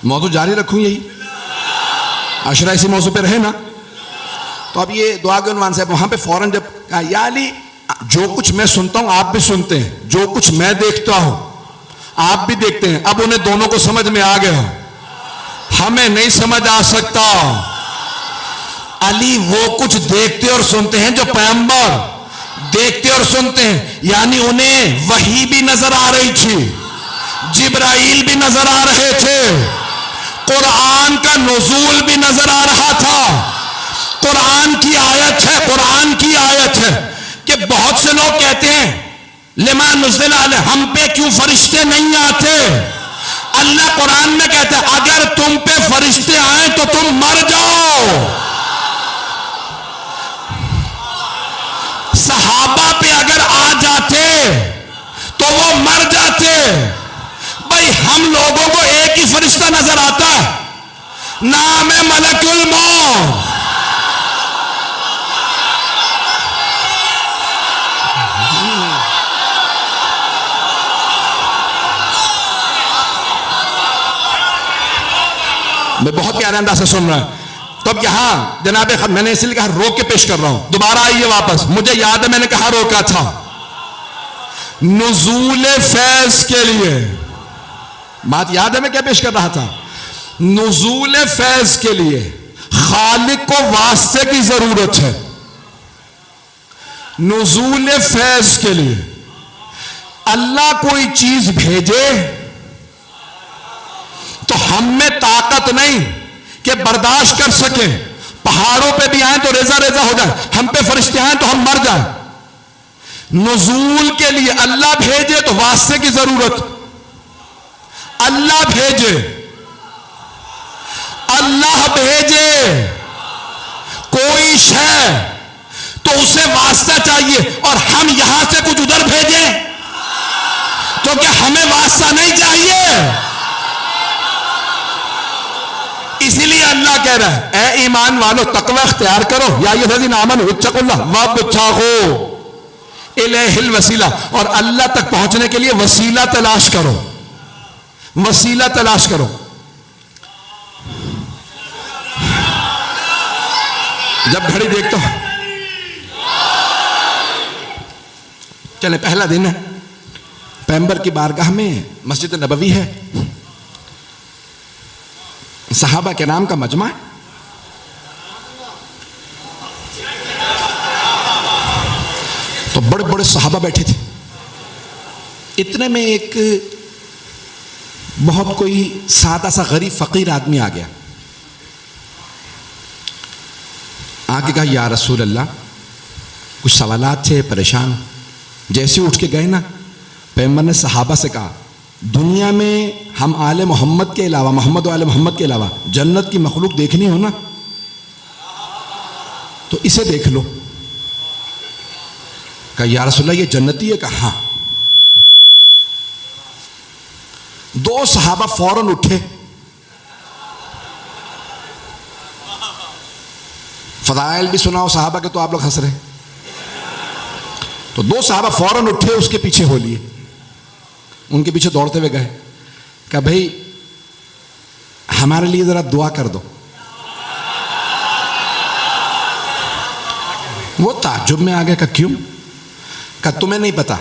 Speaker 3: मौजू जारी रखूं, यही अशरा इसी मौजू पे रहे ना। तो अब ये दुआ के उन्वान से वहां पे फौरन जब कहा या अली जो कुछ मैं सुनता हूं आप भी सुनते हैं, जो कुछ मैं देखता हूं आप भी देखते हैं। अब उन्हें दोनों को समझ में आ गया, हमें नहीं समझ आ सकता। अली वो कुछ देखते और सुनते हैं जो पैगंबर देखते और सुनते हैं, यानी उन्हें वही भी नजर आ रही थी, जिब्राइल भी नजर आ रहे थे, कुरान का नुज़ूल भी नजर आ रहा था। कुरान की आयत है, कुरान की आयत है कि बहुत से लोग कहते हैं लिमा नुज़िल अलैहि, हम पे क्यों फरिश्ते नहीं आते। अल्लाह कुरान में कहता है अगर तुम पे फरिश्ते आए तो तुम मर जाओ। सहाबा पे अगर आ जाते तो वो मर जाते। भाई हम लोगों को एक ही फरिश्ता नजर आता है, नाम है मलकुल मौत। मैं बहुत प्यारे अंदाज से सुन रहा हूं। तो अब यहां जनाब मैंने इसलिए कहा रोक के पेश कर रहा हूं, दोबारा आइए वापस। मुझे याद है मैंने कहा रोका था नुज़ूल फैज के लिए। बात याद है मैं क्या पेश कर रहा था? नुज़ूल फैज के लिए खालिक को वास्ते की जरूरत है। नुज़ूल फैज के लिए अल्लाह कोई चीज भेजे तो हम में ताकत नहीं कि बर्दाश्त कर सके। पहाड़ों पे भी आए तो रेजा रेजा हो जाए, हम पे फरिश्ते आए तो हम मर जाए। नुज़ूल के लिए अल्लाह भेजे तो वास्ते की जरूरत, अल्लाह भेजे, अल्लाह भेजे कोई शय तो उसे वास्ता चाहिए। और हम यहां से कुछ उधर भेजें तो क्या हमें वास्ता नहीं चाहिए? इसीलिए अल्लाह कह रहा है ए ईमान वालों तकवा अख्तियार करो, या अय्युहल्लज़ीना आमनू इत्तक़ुल्लाह वब्तग़ू इलैहिल वसीला। और अल्लाह तक पहुंचने के लिए वसीला तलाश करो, वसीला तलाश करो। जब घड़ी देखता हूं, चले पहला दिन है, पैगंबर की बारगाह में मस्जिद नबवी है, सहाबा के नाम का मजमा है। तो बड़े बड़े सहाबा बैठे थे। इतने में एक बहुत कोई सादा सा गरीब फकीर आदमी आ गया। आगे कहा या रसूल अल्लाह, कुछ सवालात थे, परेशान। जैसे उठ के गए ना, पैगंबर ने सहाबा से कहा दुनिया में हम आले मोहम्मद के अलावा, मोहम्मद और आले मोहम्मद के अलावा जन्नत की मखलूक देखनी हो ना तो इसे देख लो। कहा या रसूलल्लाह ये जन्नती है? कहा हाँ। दो सहाबा फौरन उठे, फदाइल भी सुनाओ सहाबा के तो आप लोग हंस रहे। तो दो सहाबा फौरन उठे, उसके पीछे हो लिए, उनके पीछे दौड़ते हुए गए। कहा भाई हमारे लिए जरा दुआ कर दो। वो ताज्जुब में आ गया। कहा क्यों? कहा तुम्हें नहीं पता,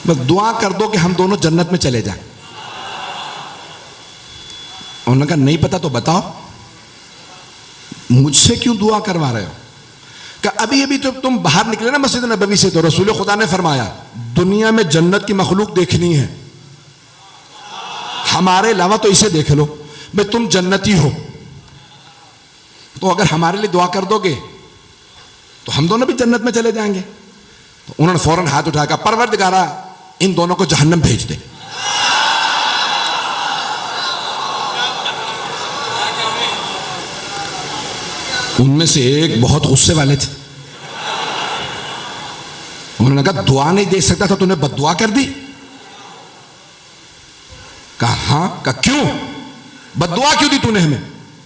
Speaker 3: बस दुआ कर दो कि हम दोनों जन्नत में चले जाएं। उन्होंने कहा नहीं पता तो बताओ, मुझसे क्यों दुआ करवा रहे हो? कहा अभी अभी तो तुम बाहर निकले ना मस्जिद नबवी से, तो रसूल खुदा ने फरमाया दुनिया में जन्नत की मखलूक देखनी है, हमारे अलावा तो इसे देख लो, भाई तुम जन्नती हो तो अगर हमारे लिए दुआ कर दोगे तो हम दोनों भी जन्नत में चले जाएंगे। तो उन्होंने फौरन हाथ उठाया, कहा परवरदिगारा इन दोनों को जहन्नम भेज दे। उनमें से एक बहुत गुस्से वाले थे, उन्होंने कहा दुआ नहीं दे सकता था, तूने बद्दुआ कर दी? कहा हाँ। कहा क्यों? बद्दुआ क्यों दी तूने हमें,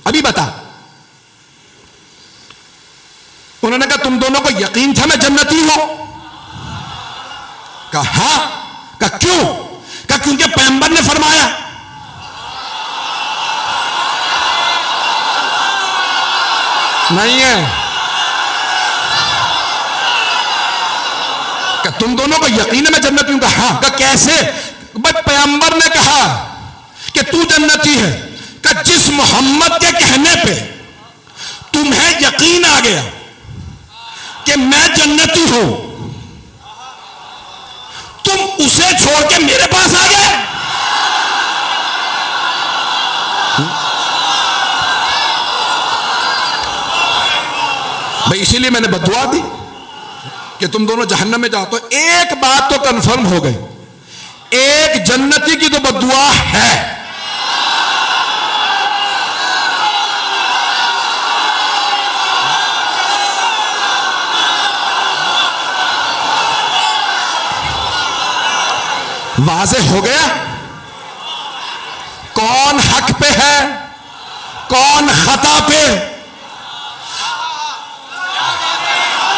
Speaker 3: अभी बता। उन्होंने कहा तुम दोनों को यकीन था मैं जन्नती हूं? कहा हाँ। कहा क्यों? कहा क्योंकि पैगंबर ने फरमाया। नहीं है। कहा तुम दोनों को यकीन है मैं जन्नती हूं? कहा हाँ। कहा कैसे? बस पैगंबर ने कहा कि तू जन्नती है। कहा जिस मोहम्मद के कहने पे तुम्हें यकीन आ गया कि मैं जन्नती हूं, तुम उसे छोड़ के मेरे पास आ गए। भाई इसीलिए मैंने बददुआ दी कि तुम दोनों जहन्नम में जाओ। तो एक बात तो कंफर्म हो गई, एक जन्नती की तो बददुआ है। वाज़े हो गया कौन हक पे है, कौन खता पे।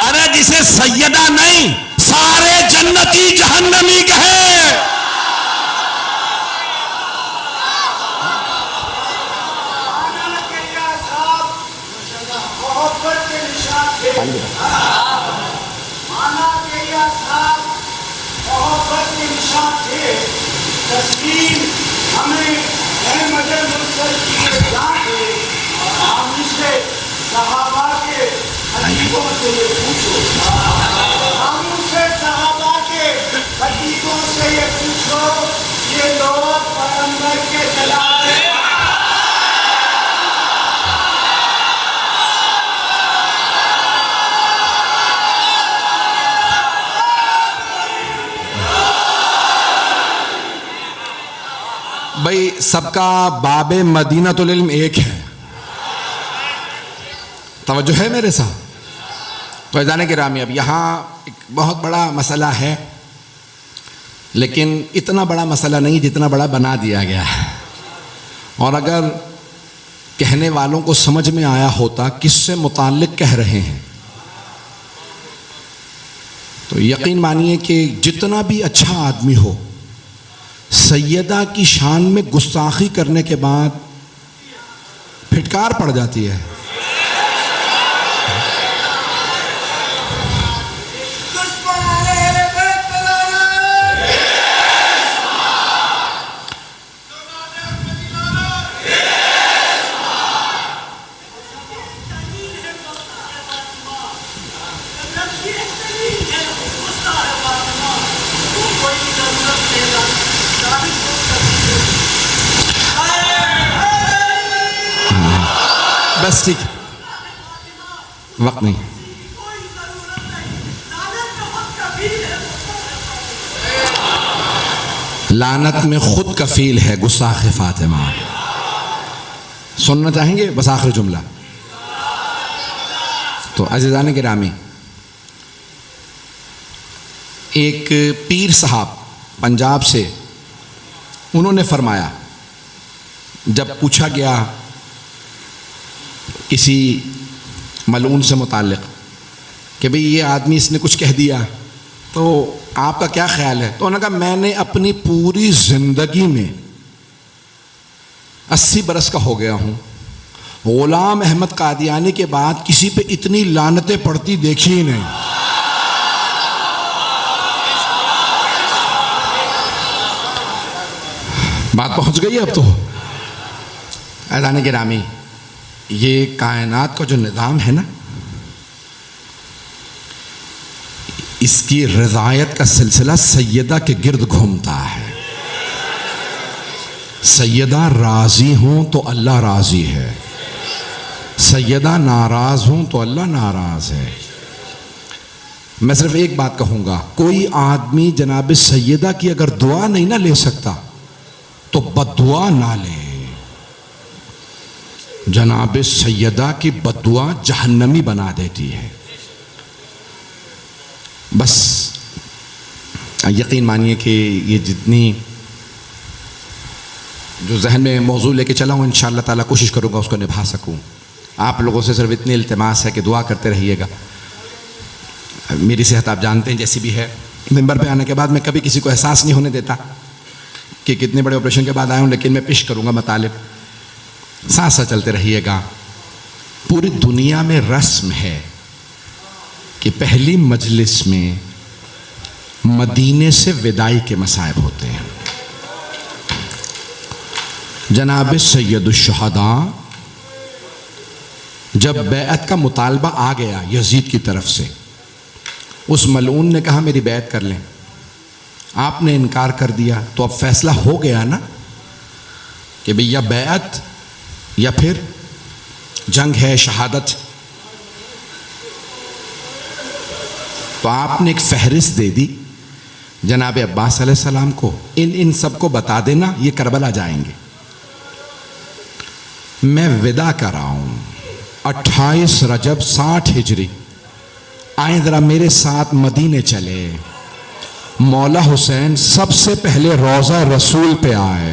Speaker 3: अरे जिसे सैयदा नहीं सारे जन्नती जहन्नमी कहे। भाई सबका बाबे मदीनतुल इल्म एक है, तवज्जो है मेरे साथ। तो जाने गिरामी, अब यहाँ एक बहुत बड़ा मसला है, लेकिन इतना बड़ा मसला नहीं जितना बड़ा बना दिया गया है। और अगर कहने वालों को समझ में आया होता किससे मुताल्लिक कह रहे हैं, तो यकीन मानिए कि जितना भी अच्छा आदमी हो, सैयदा की शान में गुस्ताखी करने के बाद फिटकार पड़ जाती है। बस ठीक, वक्त नहीं। लानत में खुद कफील है गुस्ताखे फातिमा। सुनना चाहेंगे बस आखिरी जुमला। तो अज़ीज़ान गिरामी, एक पीर साहब पंजाब से, उन्होंने फरमाया, जब पूछा गया किसी मलून से मुताल्लिक़ कि भाई ये आदमी इसने कुछ कह दिया तो आपका क्या ख्याल है, तो उन्होंने कहा मैंने अपनी पूरी ज़िंदगी में 80 बरस का हो गया हूँ, ग़ुलाम अहमद कादियानी के बाद किसी पे इतनी लानतें पड़ती देखी ही नहीं। बात पहुँच गई अब तो। ऐलान गिरामी, ये कायनात का जो निज़ाम है ना, इसकी रज़ायत का सिलसिला सैयदा के गिर्द घूमता है। सैयदा राज़ी हों तो अल्लाह राज़ी है, सैयदा नाराज़ हों तो अल्लाह नाराज़ है। मैं सिर्फ एक बात कहूँगा, कोई आदमी जनाब सैयदा की अगर दुआ नहीं ना ले सकता तो बद्दुआ ना ले। जनाब सैयदा की बद्दुआ जहन्नमी बना देती है। बस यकीन मानिए कि ये जितनी जो जहन में मौजूद लेके चला हूँ, इंशाअल्लाह ताला कोशिश करूँगा उसको निभा सकूँ। आप लोगों से सिर्फ इतनी इल्तिमास है कि दुआ करते रहिएगा। मेरी सेहत आप जानते हैं जैसी भी है, मिंबर पे आने के बाद मैं कभी किसी को एहसास नहीं होने देता कि कितने बड़े ऑपरेशन के बाद आया हूँ, लेकिन मैं पेश करूँगा मतालिब। साथ साथ चलते रहिएगा। पूरी दुनिया में रस्म है कि पहली मजलिस में मदीने से विदाई के मसाइब होते हैं। जनाब सैयदुश्शहदा जब बैअत का मुतालबा आ गया यजीद की तरफ से, उस मलऊन ने कहा मेरी बैत कर लें, आपने इनकार कर दिया, तो अब फैसला हो गया ना कि भैया बैअत या फिर जंग है, शहादत। तो आपने एक फहरिस्त दे दी जनाब अब्बास अलैहिस्सलाम को, इन सबको बता देना ये करबला जाएंगे। मैं विदा कर रहा हूं 28 रजब 60 हिजरी। आए जरा मेरे साथ मदीने चले। मौला हुसैन सबसे पहले रोज़ा रसूल पे आए।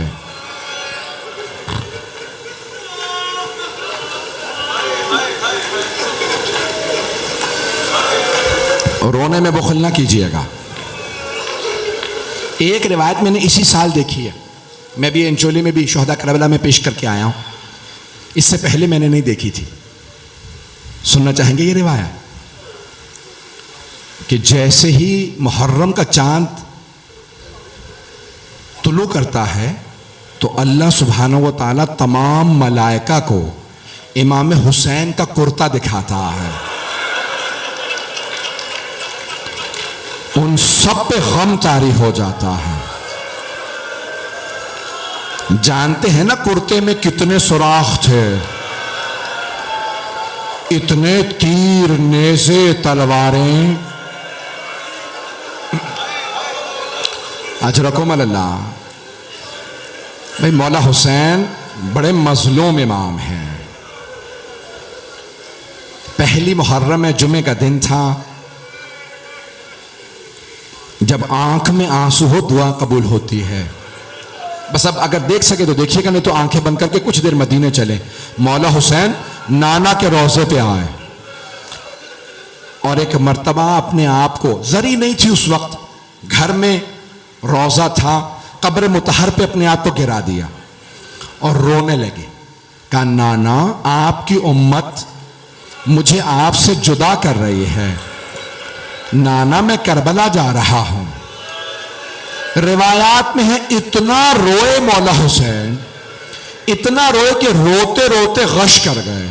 Speaker 3: रोने में बुखल ना कीजिएगा। एक रिवायत मैंने इसी साल देखी है, मैं भी इंचोली में भी शोहदा करबला में पेश करके आया हूं, इससे पहले मैंने नहीं देखी थी। सुनना चाहेंगे ये रिवायत कि जैसे ही मुहर्रम का चांद तुलू करता है तो अल्लाह सुब्हानहू व तआला तमाम मलाइका को इमाम हुसैन का कुर्ता दिखाता है। उन सब पे गम तारी हो जाता है। जानते हैं ना कुर्ते में कितने सुराख थे, इतने तीर, नेज़े, तलवारें। अजरकुम अल्लाह। भाई मौला हुसैन बड़े मजलूम इमाम हैं। पहली मुहर्रम में जुमे का दिन था, जब आंख में आंसू हो दुआ कबूल होती है। बस अब अगर देख सके तो देखिएगा, नहीं तो आंखें बंद करके कुछ देर मदीने चले। मौला हुसैन नाना के रोजे पे आए और एक मर्तबा अपने आप को, जरी नहीं थी उस वक्त, घर में रोजा था, कब्र मुतहर पे अपने आप को गिरा दिया और रोने लगे। कहा नाना आपकी उम्मत मुझे आपसे जुदा कर रही है, नाना मैं करबला जा रहा हूं। रिवायात में है इतना रोए मौला हुसैन, इतना रोए कि रोते रोते गश कर गए।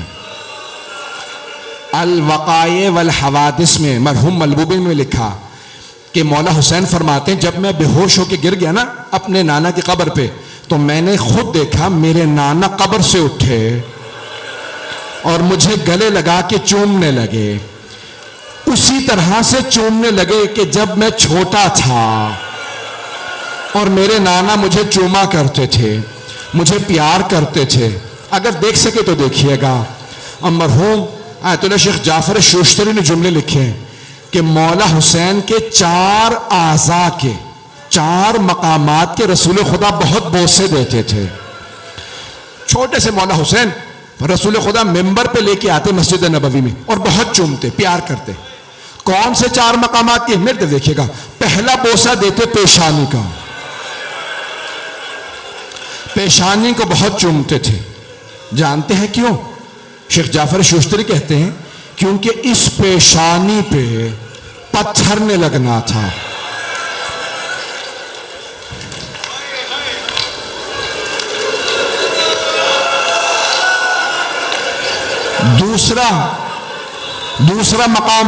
Speaker 3: अल वक़ाए वल हवादिस में मरहूम मलबूबी में लिखा कि मौला हुसैन फरमाते हैं, जब मैं बेहोश होकर गिर गया ना अपने नाना की कब्र पे, तो मैंने खुद देखा मेरे नाना कब्र से उठे और मुझे गले लगा के चूमने लगे। उसी तरह से चूमने लगे कि जब मैं छोटा था और मेरे नाना मुझे चूमा करते थे, मुझे प्यार करते थे। अगर देख सके तो देखिएगा। और मरहूम आयतुल्लाह शेख जाफर शोश्तरी ने जुमले लिखे हैं कि मौला हुसैन के 4 आज़ा के 4 मकामात के रसूल खुदा बहुत बोसे देते थे। छोटे से मौला हुसैन रसूल खुदा मिंबर पे लेके आते मस्जिद नबवी में और बहुत चूमते, प्यार करते। कौन से 4 मकामात के? मेरे देखिएगा। पहला बोसा देते पेशानी का, पेशानी को बहुत चूमते थे। जानते हैं क्यों? शेख जाफर शोश्तरी कहते हैं क्योंकि इस पेशानी पे पत्थर ने लगना था। दूसरा मकाम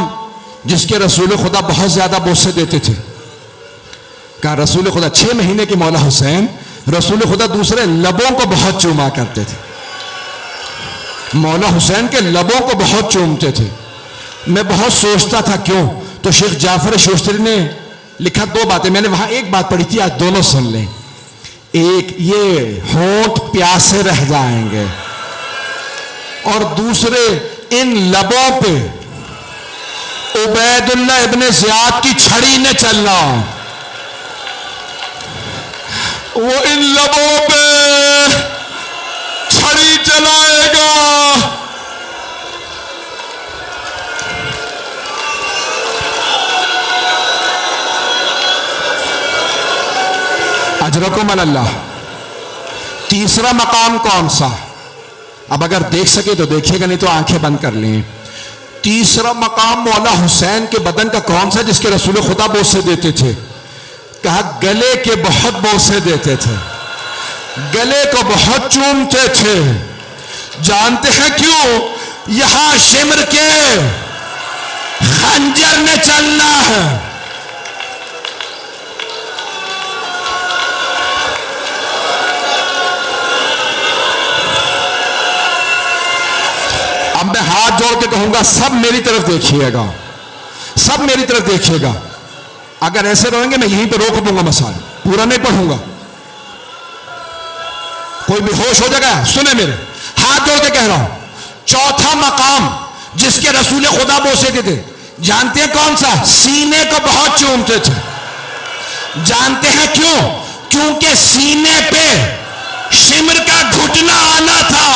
Speaker 3: जिसके रसूल खुदा बहुत ज्यादा बोसे देते थे, कहा रसूल खुदा 6 महीने के मौला हुसैन रसूल खुदा दूसरे लबों को बहुत चूमा करते थे। मौला हुसैन के लबों को बहुत चूमते थे। मैं बहुत सोचता था क्यों, तो शेख जाफर शोश्तरी ने लिखा 2 बातें। मैंने वहां एक बात पढ़ी थी, आज दोनों सुन लें। एक, ये होंठ प्यासे रह जाएंगे, और दूसरे इन लबों पे उबैदुल्लाह इब्ने ज़ियाद की छड़ी ने चलना। वो इन लबों पे छड़ी चलाएगा। अजरकुम अल्लाह। तीसरा मकाम कौन सा? अब अगर देख सके तो देखिएगा, नहीं तो आंखें बंद कर लें। तीसरा मकाम मौला हुसैन के बदन का कौन सा जिसके रसूल खुदा बोसे देते थे? कहा गले के बहुत बोसे देते थे, गले को बहुत चूमते थे। जानते हैं क्यों? यहां शिमर के खंजर ने चलना है। अब मैं हाथ जोड़ के कहूंगा, सब मेरी तरफ देखिएगा, सब मेरी तरफ देखिएगा। अगर ऐसे रहेंगे मैं यहीं पे रोक दूंगा मसाल, पूरा नहीं पढ़ूंगा। कोई बेहोश हो जाएगा। सुने मेरे, हाथ जोड़ के कह रहा हूं, चौथा मकाम जिसके रसूल खुदा बोसते थे, जानते हैं कौन सा? सीने को बहुत चूमते थे। जानते हैं क्यों? क्योंकि सीने पे शिमर का घुटना आना था।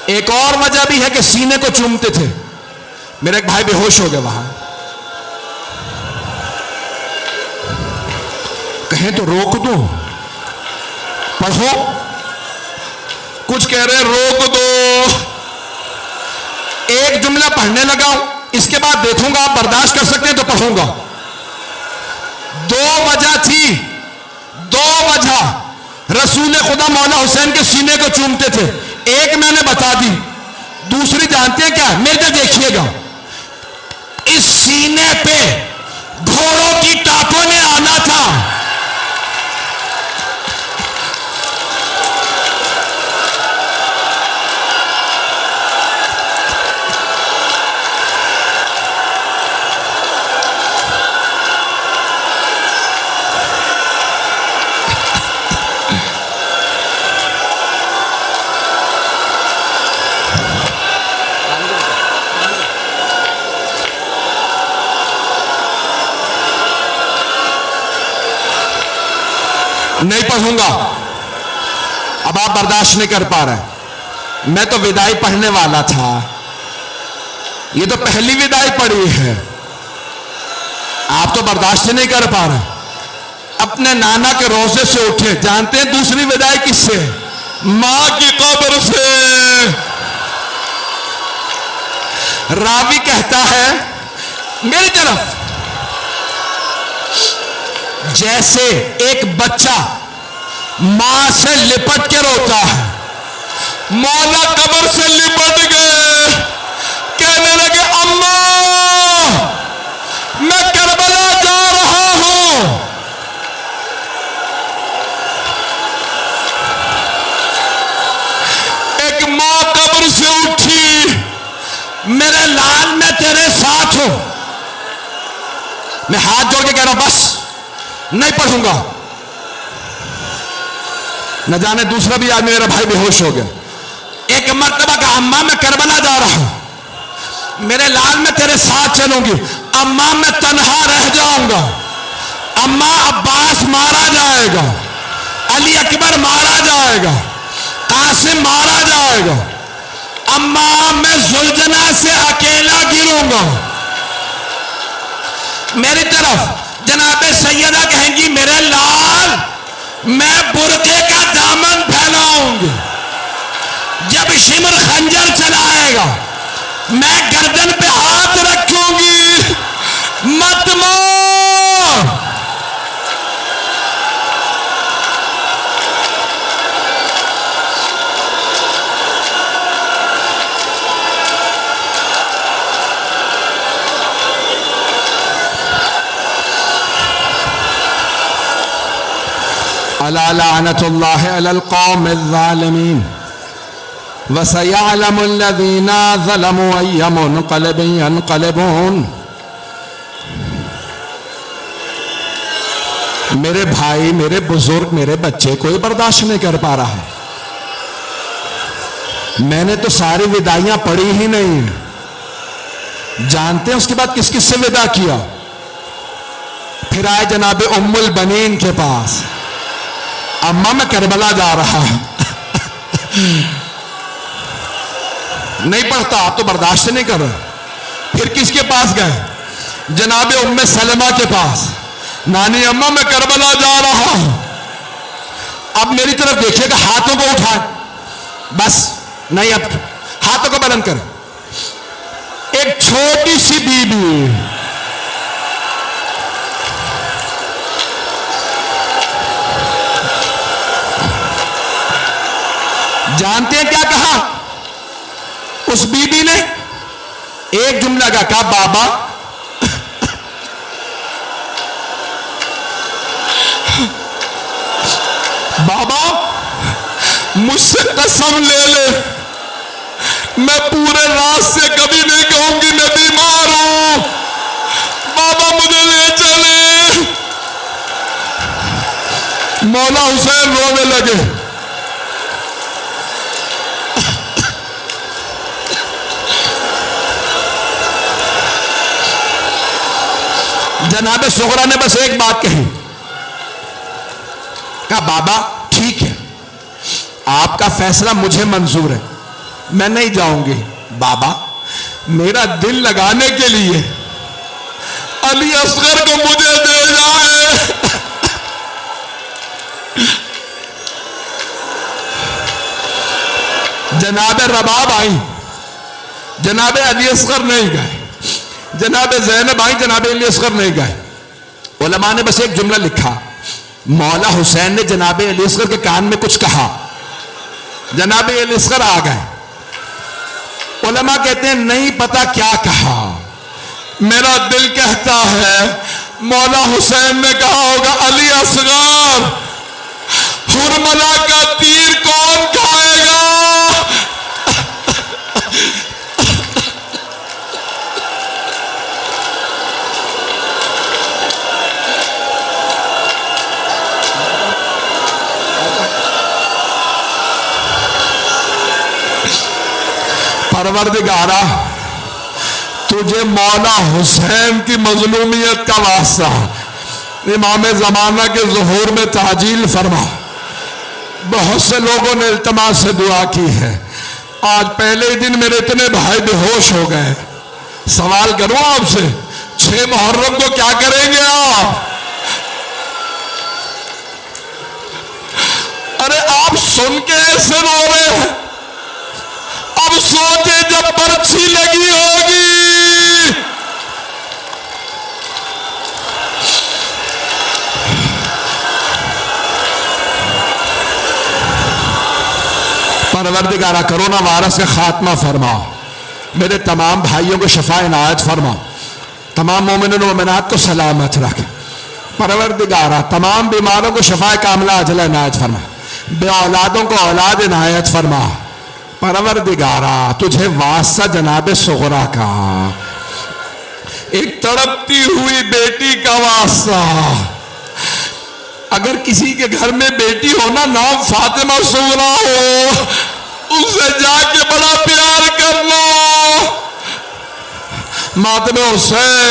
Speaker 3: एक और वजह भी है कि सीने को चूमते थे। मेरा एक भाई बेहोश हो गया वहां, कहें तो रोक दो, पढ़ो। कुछ कह रहे रोक दो। एक जुमला पढ़ने लगा, इसके बाद देखूंगा आप बर्दाश्त कर सकते हैं तो पढ़ूंगा। दो वजह थी, दो वजह रसूल खुदा मौला हुसैन के सीने को चूमते थे। एक मैंने बता दी, दूसरी जानते हैं क्या? मेरे को देखिएगा, इस सीने पे घोड़ों की टापों ने आना था। नहीं पढ़ूंगा, अब आप बर्दाश्त नहीं कर पा रहे। मैं तो विदाई पढ़ने वाला था, ये तो पहली विदाई पढ़ी है, आप तो बर्दाश्त नहीं कर पा रहे। अपने नाना के रोजे से उठे। जानते हैं दूसरी विदाई किससे? मां की कब्र से। रावी कहता है मेरी तरफ, जैसे एक बच्चा मां से लिपट के रोता है, मौला कब्र से लिपट गए, कहने लगे अम्मा मैं करबला जा रहा हूं। एक मां कब्र से उठी, मेरे लाल मैं तेरे साथ हूं। मैं हाथ जोड़ के कह रहा हूं बस नहीं पढ़ूंगा। न जाने दूसरा भी आदमी मेरा भाई बेहोश हो गया। एक मर्तबा का अम्मा मैं करबला जा रहा हूं, मेरे लाल मैं तेरे साथ चलूंगी। अम्मा मैं तन्हा रह जाऊंगा। अम्मा अब्बास मारा जाएगा, अली अकबर मारा जाएगा, कासिम मारा जाएगा। अम्मा मैं जुल्जना से अकेला गिरूंगा। मेरी तरफ जनाबे सैयदा कहेंगी मेरे लाल मैं बुर्के का दामन फैलाऊंगी। जब शिमर खंजर चलाएगा मैं गर्दन पे हाथ रखूंगी। मत मार। अला लानतुल्लाहि अलल कौमिज़ ज़ालिमीन व सयअलमुल लज़ीना ज़लमू अय्य मुनक़लिबिन यनक़लिबून। मेरे भाई, मेरे बुजुर्ग, मेरे बच्चे कोई बर्दाश्त नहीं कर पा रहा। मैंने तो सारी विदाइयां पढ़ी ही नहीं। जानते हैं उसके बाद किस किस से विदा किया? फिर आए जनाबे उम्मुल बनीन के पास, अम्मा मैं करबला जा रहा हूं। नहीं पढ़ता, आप तो बर्दाश्त नहीं कर रहे। फिर किसके पास गए? जनाबे उम्मे सलमा के पास। नानी अम्मा मैं करबला जा रहा हूं। अब मेरी तरफ देखिएगा, हाथों को उठाए, बस नहीं, अब हाथों को बुलंद करें। एक छोटी सी बीबी जानते हैं क्या कहा उस बीबी ने? एक जुमला कहा, बाबा बाबा मुझसे कसम ले ले, मैं पूरे रात से कभी नहीं कहूंगी मैं बीमार हूं, बाबा मुझे ले चले। मौला हुसैन रोने लगे। जनाब सुगरा ने बस एक बात कही, कहा बाबा ठीक है, आपका फैसला मुझे मंजूर है, मैं नहीं जाऊंगी। बाबा मेरा दिल लगाने के लिए अली असगर को मुझे दे जाए। जनाब रबाब आई, जनाब अली असगर नहीं गए, जनाब ज़ैनब आई, जनाब अली असगर नहीं गए। उलमा ने बस एक जुमला लिखा, मौला हुसैन ने जनाब अली असगर के कान में कुछ कहा, जनाब अली असगर आ गए। उलमा कहते हैं नहीं पता क्या कहा, मेरा दिल कहता है मौला हुसैन ने कहा होगा, अली असगर हुरमला का तीर कौन खाएगा? परवरदिगारा तुझे मौला हुसैन की मजलूमियत का वास्ता इमाम ज़माना के ज़ुहूर में ताजील फरमा। बहुत से लोगों ने इल्तमास से दुआ की है, आज पहले ही दिन मेरे इतने भाई बेहोश हो गए। सवाल करूं आपसे, 6 मुहर्रम को क्या करेंगे आप? अरे आप सुन के ऐसे रो रहे हैं, अब सोचे जब पर्ची लगी होगी। परवरदिगारा कोरोना वायरस का खात्मा फरमा, मेरे तमाम भाइयों को शफा इनायत फरमा, तमाम मोमिन मोमिनात को सलामत रख। परवरदिगारा तमाम बीमारों को शफा कामला अजला इनायत फरमा, बे औलादों को औलाद इनायत फरमा। परवरदिगारा तुझे वास्ता जनाब सुगरा का, एक तड़पती हुई बेटी का वास्ता, अगर किसी के घर में बेटी हो ना, नाम फातिमा सुगरा हो, उससे जाके बड़ा प्यार कर लो। मातमे हुसैन